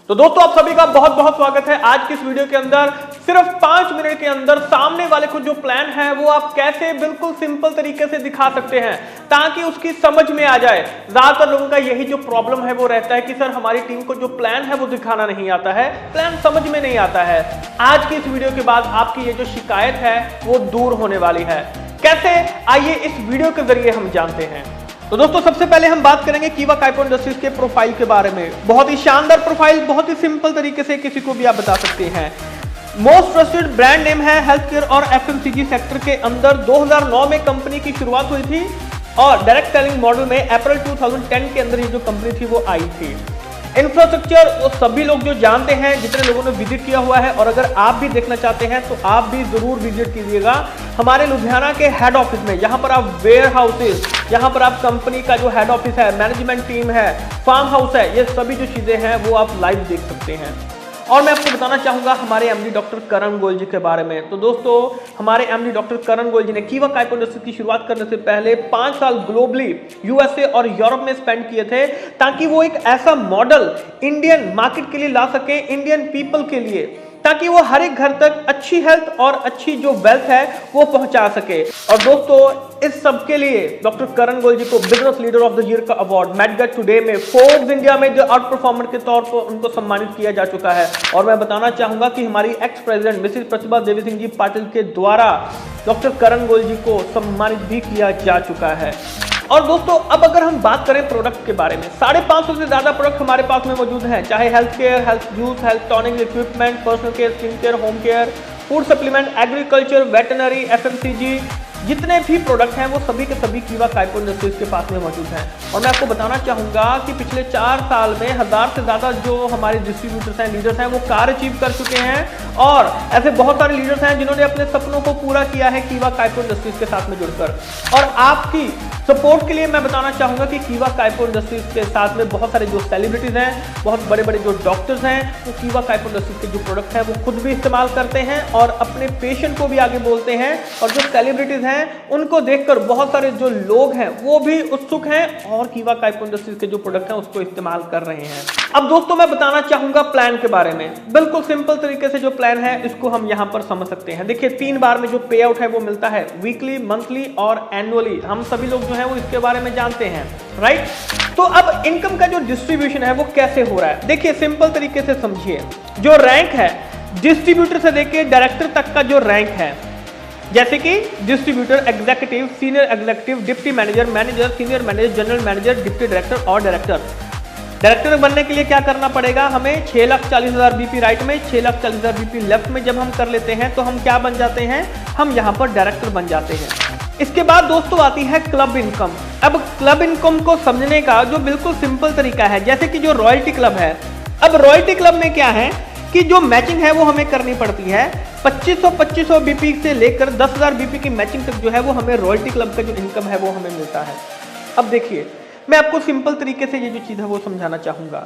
तो दोस्तों आप सभी का बहुत बहुत स्वागत है आज की इस वीडियो के अंदर। सिर्फ 5 मिनट के अंदर सामने वाले को जो प्लान है वो आप कैसे बिल्कुल सिंपल तरीके से दिखा सकते हैं ताकि उसकी समझ में आ जाए। ज्यादातर लोगों का यही जो प्रॉब्लम है वो रहता है कि सर हमारी टीम को जो प्लान है वो दिखाना नहीं आता है, प्लान समझ में नहीं आता है। आज की इस वीडियो के बाद आपकी ये जो शिकायत है वो दूर होने वाली है। कैसे, आइए इस वीडियो के जरिए हम जानते हैं। तो दोस्तों सबसे पहले हम बात करेंगे कीवा काइपो इंडस्ट्रीज के प्रोफाइल के बारे में। बहुत ही शानदार प्रोफाइल, बहुत ही सिंपल तरीके से किसी को भी आप बता सकते हैं। मोस्ट ट्रस्टेड ब्रांड नेम है हेल्थ केयर और एफएमसीजी सेक्टर के अंदर। 2009 में कंपनी की शुरुआत हुई थी और डायरेक्ट सेलिंग मॉडल में अप्रैल 2010 के अंदर ये जो कंपनी थी वो आई थी। इंफ्रास्ट्रक्चर वो सभी लोग जो जानते हैं, जितने लोगों ने विजिट किया हुआ है, और अगर आप भी देखना चाहते हैं तो आप भी जरूर विजिट कीजिएगा हमारे लुधियाना के हेड ऑफिस में। यहाँ पर आप वेयर हाउसेस, यहाँ पर आप कंपनी का जो हेड ऑफिस है, मैनेजमेंट टीम है, फार्म हाउस है, ये सभी जो चीजें हैं वो आप लाइव देख सकते हैं। और मैं आपको बताना चाहूंगा हमारे एमडी डॉक्टर करण गोयल जी के बारे में। तो दोस्तों हमारे एमडी डॉक्टर करण गोयल जी ने कीवा काइपो इंडस्ट्रीज की शुरुआत करने से पहले 5 साल ग्लोबली यूएसए और यूरोप में स्पेंड किए थे ताकि वो एक ऐसा मॉडल इंडियन मार्केट के लिए ला सके, इंडियन पीपल के लिए, ताकि वो हर एक घर तक अच्छी हेल्थ और अच्छी जो वेल्थ है वो पहुंचा सके। और दोस्तों इस सब के लिए डॉक्टर करण गोयल जी को business leader of the year का अवार्ड मैडगेट टुडे में फोर्ब्स इंडिया में जो आउट परफॉर्मर के तौर पर उनको सम्मानित किया जा चुका है। और मैं बताना चाहूंगा कि हमारी ex president Mrs Pratibha Devi Singh ji Patil के द्वारा डॉक्टर करण गोयल जी को सम्मानित भी किया जा चुका है। और दोस्तों अब अगर हम बात करें प्रोडक्ट के बारे में, 550 से ज्यादा प्रोडक्ट हमारे पास में मौजूद हैं, चाहे health care, health juice, health tonic equipment, personal care, skin care, home care, food supplement, agriculture, veterinary, FMCG, जितने भी प्रोडक्ट हैं वो सभी के सभी कीवा काइपो इंडस्ट्रीज के पास में मौजूद हैं। और मैं आपको बताना चाहूंगा कि पिछले 4 साल में 1000 से ज्यादा जो हमारे डिस्ट्रीब्यूटर्स हैं, लीडर्स हैं, वो कार्य अचीव कर चुके हैं। और ऐसे बहुत सारे लीडर्स हैं जिन्होंने अपने सपनों को पूरा किया है कीवा काइपो इंडस्ट्रीज के साथ में जुड़कर। और आपकी सपोर्ट के लिए मैं बताना चाहूंगा कि कीवा काइपो इंडस्ट्रीज के साथ में बहुत सारे जो सेलिब्रिटीज हैं, बहुत बड़े बड़े जो डॉक्टर्स हैं, वो कीवा काइपो इंडस्ट्रीज के जो प्रोडक्ट है वो खुद भी इस्तेमाल करते हैं और अपने पेशेंट को भी आगे बोलते हैं। और जो सेलिब्रिटीज हैं उनको देखकर बहुत सारे जो लोग हैं वो भी उत्सुक हैं और कीवा काइपो इंडस्ट्रीज के जो प्रोडक्ट हैं उसको इस्तेमाल कर रहे हैं। अब दोस्तों मैं बताना चाहूंगा प्लान के बारे में। बिल्कुल सिंपल तरीके से जो प्लान है इसको हम यहां पर समझ सकते हैं। देखिए 3 बार में जो पे आउट है वो मिलता है, वीकली, मंथली और एनुअली। हम सभी लोग जो है वो इसके बारे में जानते हैं, राइट। तो अब इनकम का जो डिस्ट्रीब्यूशन है वो कैसे हो रहा है, देखिए सिंपल तरीके से समझिए। जो रैंक है डिस्ट्रीब्यूटर से लेकर डायरेक्टर तक का जो रैंक है, जैसे कि distributor, executive, senior executive, deputy manager, manager, senior manager, general manager, deputy director और डायरेक्टर। डायरेक्टर बनने के लिए क्या करना पड़ेगा हमें, 6,40,000 बीपी राइट में, 6,40,000 बीपी लेफ्ट में जब हम कर लेते हैं तो हम क्या बन जाते हैं, हम यहां पर डायरेक्टर बन जाते हैं। इसके बाद दोस्तों आती है क्लब इनकम। अब क्लब इनकम को समझने का जो बिल्कुल सिंपल तरीका है, जैसे कि जो रॉयल्टी क्लब है। अब रॉयल्टी क्लब में क्या है कि जो मैचिंग है वो हमें करनी पड़ती है। 2500 बीपी से लेकर 10,000 बीपी की मैचिंग तक जो है वो हमें रॉयल्टी क्लब का जो इनकम है वो हमें मिलता है। अब देखिए मैं आपको सिंपल तरीके से ये जो चीज है वो समझाना चाहूंगा।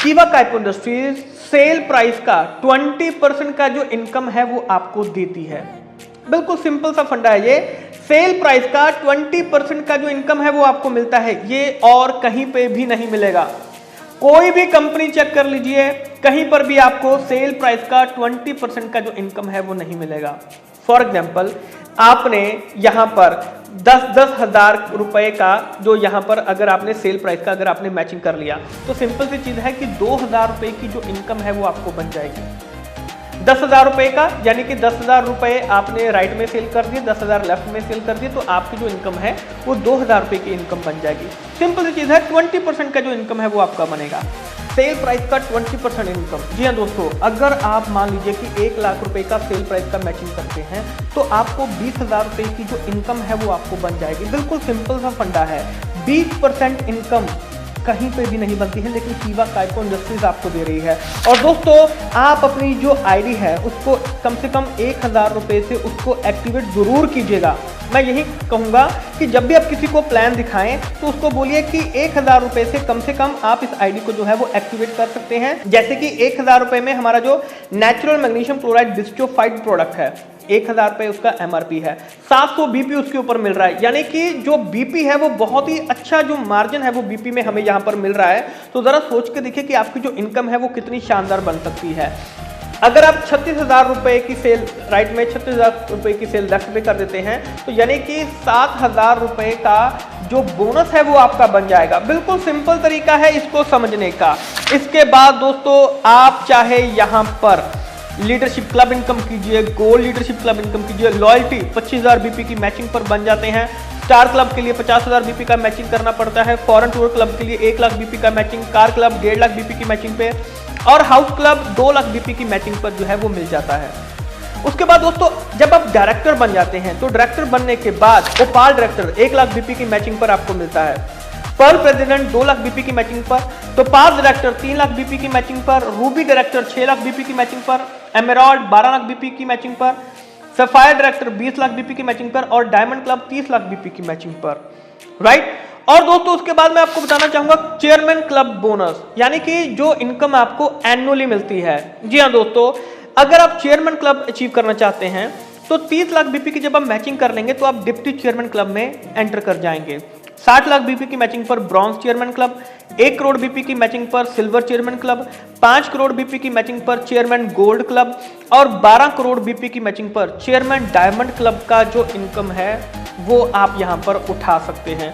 कीवा काइपो इंडस्ट्रीज सेल प्राइस का 20% का जो इनकम है वो आपको देती है। बिल्कुल सिंपल सा फंडा है ये। सेल प्राइस का 20% का जो इनकम है वो आपको मिलता है, ये और कहीं पे भी नहीं मिलेगा। कोई भी कंपनी चेक कर लीजिए, कहीं पर भी आपको सेल प्राइस का 20% का जो इनकम है वो नहीं मिलेगा। फॉर एग्जाम्पल आपने यहां पर 10-10 हजार रुपए का जो यहां पर अगर आपने सेल प्राइस का अगर आपने मैचिंग कर लिया तो सिंपल सी चीज है कि 2,000 रुपए की जो इनकम है वो आपको बन जाएगी। 10,000 रुपए का यानी कि 10,000 रुपए आपने राइट में सेल कर दिए, 10,000 लेफ्ट में सेल कर दिए, तो आपकी जो इनकम है वो 2,000 रुपए की इनकम बन जाएगी। सिंपल सी चीज है, 20% का जो इनकम है वो आपका बनेगा। सेल प्राइस का 20% इनकम। जी हाँ दोस्तों, अगर आप मान लीजिए कि 1 लाख रुपए का सेल प्राइस का मैचिंग करते हैं तो आपको 20,000 रुपए की जो इनकम है वो आपको बन जाएगी। बिल्कुल सिंपल सा फंडा है। 20% इनकम कहीं पे भी नहीं बनती है, लेकिन कीवा काइपो इंडस्ट्रीज आपको दे रही है। और दोस्तों आप अपनी जो आईडी है उसको कम से कम 1,000 रुपए से उसको एक्टिवेट जरूर कीजिएगा। मैं यही कहूंगा कि जब भी आप किसी को प्लान दिखाएं तो उसको बोलिए कि 1,000 रुपए से कम आप इस आईडी को जो है वो एक्टिवेट कर सकते हैं। जैसे कि 1,000 रुपए में हमारा जो नेचुरल मैग्नीशियम क्लोराइड डिस्ट्रोफाइड प्रोडक्ट है 1000 रुपए उसका MRP है, 700 BP उसके ऊपर मिल रहा है। यानी कि जो BP है वो बहुत ही अच्छा जो मार्जिन है वो BP में हमें यहाँ पर मिल रहा है। तो जरा सोच के देखिए कि आपकी जो इनकम है वो कितनी शानदार बन सकती है। अगर आप 36,000 रुपए की सेल राइट में 36,000 रुपए की सेल लेफ्ट पे कर देते हैं तो यानी कि 7,000 रुपए का जो बोनस है वो आपका बन जाएगा। बिल्कुल सिंपल तरीका है इसको समझने का। इसके बाद दोस्तों आप चाहे यहाँ पर लीडरशिप क्लब इनकम कीजिए, गोल्ड लीडरशिप क्लब इनकम कीजिए, लॉयल्टी 25,000 BP की मैचिंग पर बन जाते हैं, स्टार क्लब के लिए 50,000 BP का मैचिंग करना पड़ता है, फॉरेन टूर क्लब के लिए 1 लाख BP का matching, car club 1.5 lakh BP की मैचिंग पे और हाउस क्लब 2 लाख BP की मैचिंग पर जो है वो मिल जाता है। उसके बाद दोस्तों जब आप डायरेक्टर बन जाते हैं तो डायरेक्टर बनने के बाद ओपाल डायरेक्टर 1 लाख BP की मैचिंग पर आपको मिलता है, पर्ल प्रेसिडेंट 2 लाख BP की मैचिंग पर, तो पास डायरेक्टर 3 लाख BP की मैचिंग पर, रूबी डायरेक्टर 6 लाख BP की मैचिंग पर, एमेरॉल्ड 12 लाख BP की मैचिंग पर, सफायर डायरेक्टर 20 लाख BP की मैचिंग पर और डायमंड क्लब 30 लाख BP की मैचिंग पर, राइट। और दोस्तों उसके बाद मैं आपको बताना चाहूंगा चेयरमैन क्लब बोनस, यानी कि जो इनकम आपको एनुअली मिलती है। जी हाँ दोस्तों, अगर आप चेयरमैन क्लब अचीव करना चाहते हैं तो 30 लाख BP की जब आप मैचिंग कर लेंगे तो आप डिप्टी चेयरमैन क्लब में एंटर कर जाएंगे। 60 लाख BP की मैचिंग पर bronze chairman club, 1 crore BP की मैचिंग पर silver chairman club, 5 crore BP की मैचिंग पर चेयरमैन गोल्ड क्लब और 12 करोड़ BP की मैचिंग पर चेयरमैन डायमंड क्लब का जो इनकम है वो आप यहां पर उठा सकते हैं।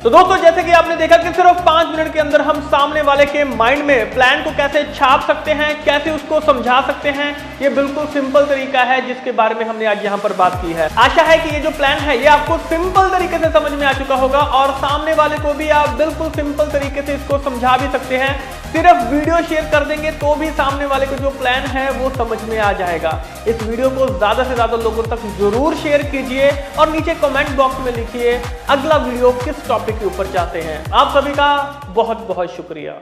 तो दोस्तों जैसे कि आपने देखा कि सिर्फ 5 मिनट के अंदर हम सामने वाले के माइंड में प्लान को कैसे छाप सकते हैं, कैसे उसको समझा सकते हैं, ये बिल्कुल सिंपल तरीका है जिसके बारे में हमने आज यहाँ पर बात की है। आशा है कि ये जो प्लान है ये आपको सिंपल तरीके से समझ में आ चुका होगा और सामने वाले को भी आप बिल्कुल सिंपल तरीके से इसको समझा भी सकते हैं। सिर्फ वीडियो शेयर कर देंगे तो भी सामने वाले को जो प्लान है वो समझ में आ जाएगा। इस वीडियो को ज्यादा से ज्यादा लोगों तक जरूर शेयर कीजिए और नीचे कमेंट बॉक्स में लिखिए अगला वीडियो किस टॉपिक के ऊपर चाहते हैं। आप सभी का बहुत बहुत शुक्रिया।